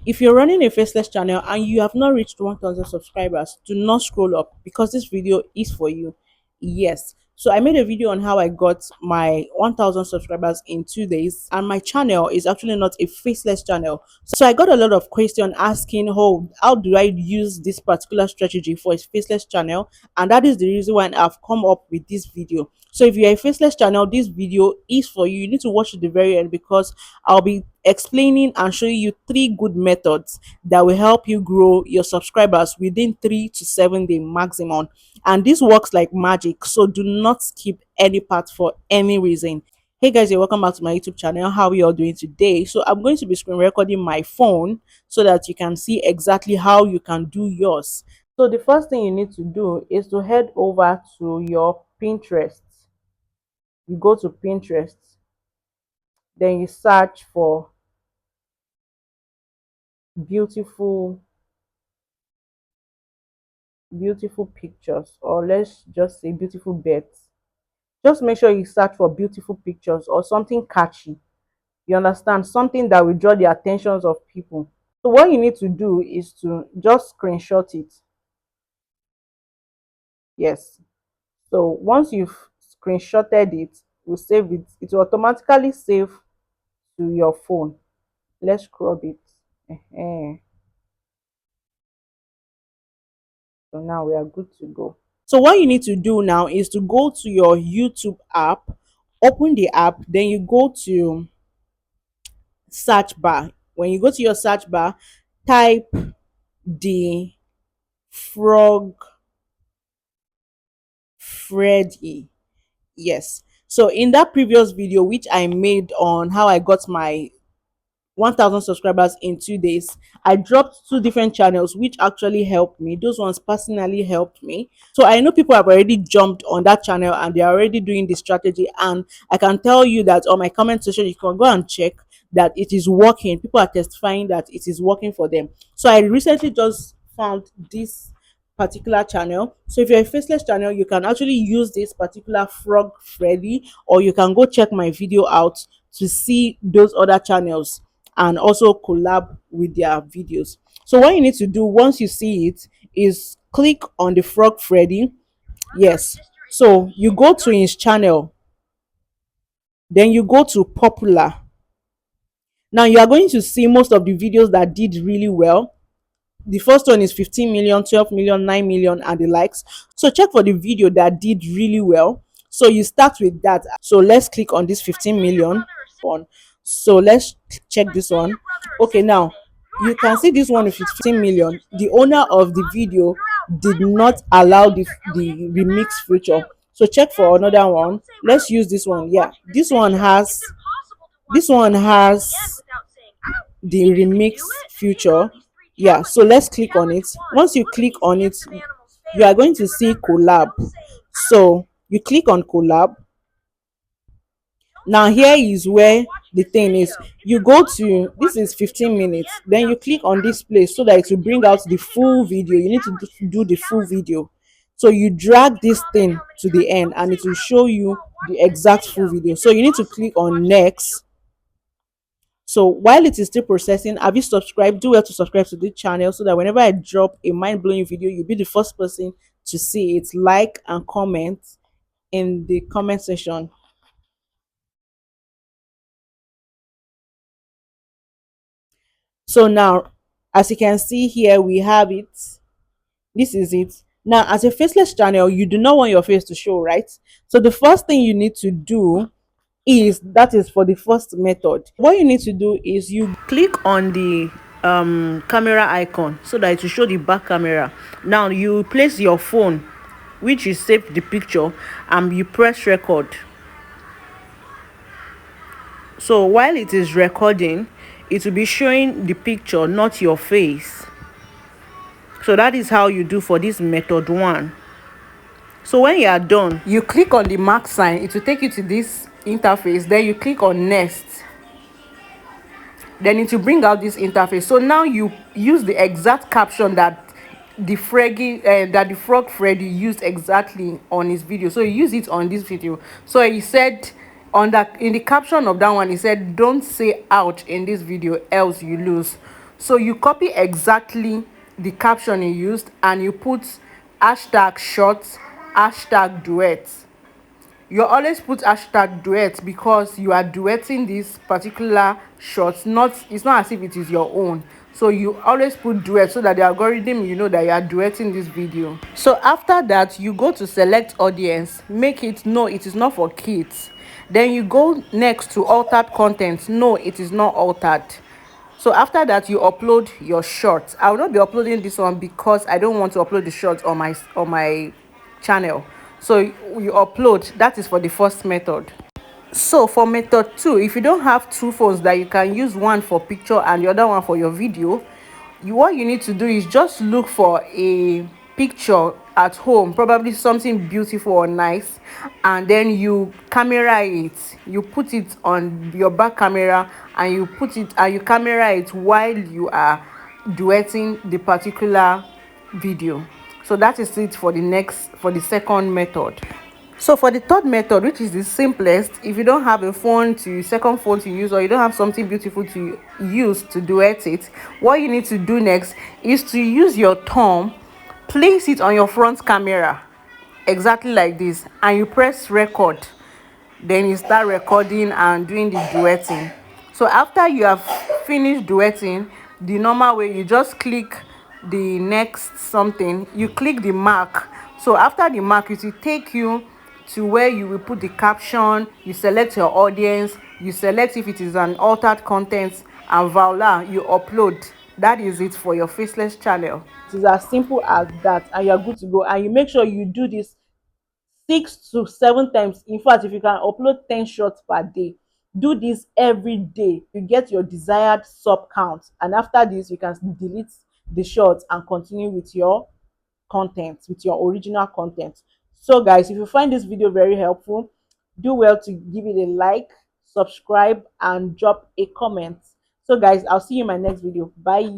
If you're running a faceless channel and you have not reached 1000 subscribers, do not scroll up because this video is for you. Yes. So I made a video on how I got my 1000 subscribers in 2 days, and my channel is actually not a faceless channel. So I got a lot of question asking how do I use this particular strategy for a faceless channel, and that is the reason why I've come up with this video. So if you're a faceless channel, this video is for you. You need to watch to the very end because I'll be explaining and showing you three good methods that will help you grow your subscribers within 3 to 7 day maximum. And this works like magic. So do not skip any part for any reason. Hey guys, you're welcome back to my YouTube channel. How are you all doing today? So I'm going to be screen recording my phone so that you can see exactly how you can do yours. So the first thing you need to do is to head over to your Pinterest. You go to Pinterest, then you search for beautiful beautiful pictures, or let's just say beautiful beds. Just make sure you search for beautiful pictures or something catchy, you understand, something that will draw the attentions of people. So what you need to do is to just screenshot it. Yes. So once you've screenshotted it, you save it, it will automatically save to your phone. Let's scrub it. Ehen. So now we are good to go. So what you need to do now is to go to your YouTube app, open the app, then you go to search bar. When you go to your search bar, type the frog Freddy. Yes. So in that previous video which I made on how I got my 1000 subscribers in 2 days, I dropped two different channels which actually helped me. Those ones personally helped me. So I know people have already jumped on that channel and they're already doing the strategy, and I can tell you that on my comment section you can go and check that it is working. People are testifying that it is working for them. So I recently just found this particular channel. So if you're a faceless channel, you can actually use this particular frog Freddy, or you can go check my video out to see those other channels and also collab with their videos. So what you need to do once you see it is click on the frog Freddy. Yes. So you go to his channel, then you go to popular. Now you are going to see most of the videos that did really well. The first one is 15 million, 12 million, 9 million, and the likes. So check for the video that did really well. So you start with that. So let's click on this 15 million one. So let's check this one. Okay, now you can see this one is 15 million. The owner of the video did not allow the remix feature. So check for another one. Let's use this one. Yeah, this one has the remix feature. Yeah, so let's click on it. Once you click on it, you are going to see collab. So you click on collab. Now here is where the thing is. You go to, this is 15 minutes, then you click on this place so that it will bring out the full video. You need to do the full video. So you drag this thing to the end and it will show you the exact full video. So you need to click on next. So while it is still processing, have you subscribed? Do well to subscribe to this channel so that whenever I drop a mind-blowing video, you'll be the first person to see it. Like and comment in the comment section. So now, as you can see here, we have it. This is it. Now, as a faceless channel, you do not want your face to show, right? So the first thing you need to do is, that is for the first method, what you need to do is you click on the camera icon so that it will show the back camera. Now you place your phone which is saved the picture and you press record. So while it is recording, it will be showing the picture, not your face. So that is how you do for this method one. So when you are done, you click on the mark sign, it will take you to this interface, then you click on next, then it will bring out this interface. So now you use the exact caption that the frog Freddy used exactly on his video. So you use it on this video. So he said on that, in the caption of that one, he said, don't say ouch in this video else you lose. So you copy exactly the caption you used and you put hashtag shorts, hashtag duet. You always put hashtag duet because you are duetting this particular shot, not, it's not as if it is your own. So you always put duet so that the algorithm, you know that you are duetting this video. So after that, you go to select audience, make it no, it is not for kids. Then you go next to altered content. No, it is not altered. So after that, you upload your short. I will not be uploading this one because I don't want to upload the short on my channel. So you upload, that is for the first method. So for method 2, if you don't have two phones that you can use, one for picture and the other one for your video, what you need to do is just look for a picture at home, probably something beautiful or nice, and then you camera it, you put it on your back camera, and you put it and you camera it while you are duetting the particular video. So that is it for the second method. So for the third method, which is the simplest, if you don't have a second phone to use, or you don't have something beautiful to use to duet it, what you need to do next is to use your thumb, place it on your front camera exactly like this, and you press record. Then you start recording and doing the duetting. So after you have finished duetting the normal way, you just click the next something, you click the mark. So after the mark, it will take you to where you will put the caption, you select your audience, you select if it is an altered content, and voila, you upload. That is it for your Faceless channel. It is as simple as that, and you are good to go. And you make sure you do this 6 to 7 times. In fact, if you can upload 10 shots per day, do this every day. You get your desired sub count, and after this you can delete the shots and continue with your content, with your original content. So guys, if you find this video very helpful, do well to give it a like, subscribe, and drop a comment. So guys, I'll see you in my next video. Bye.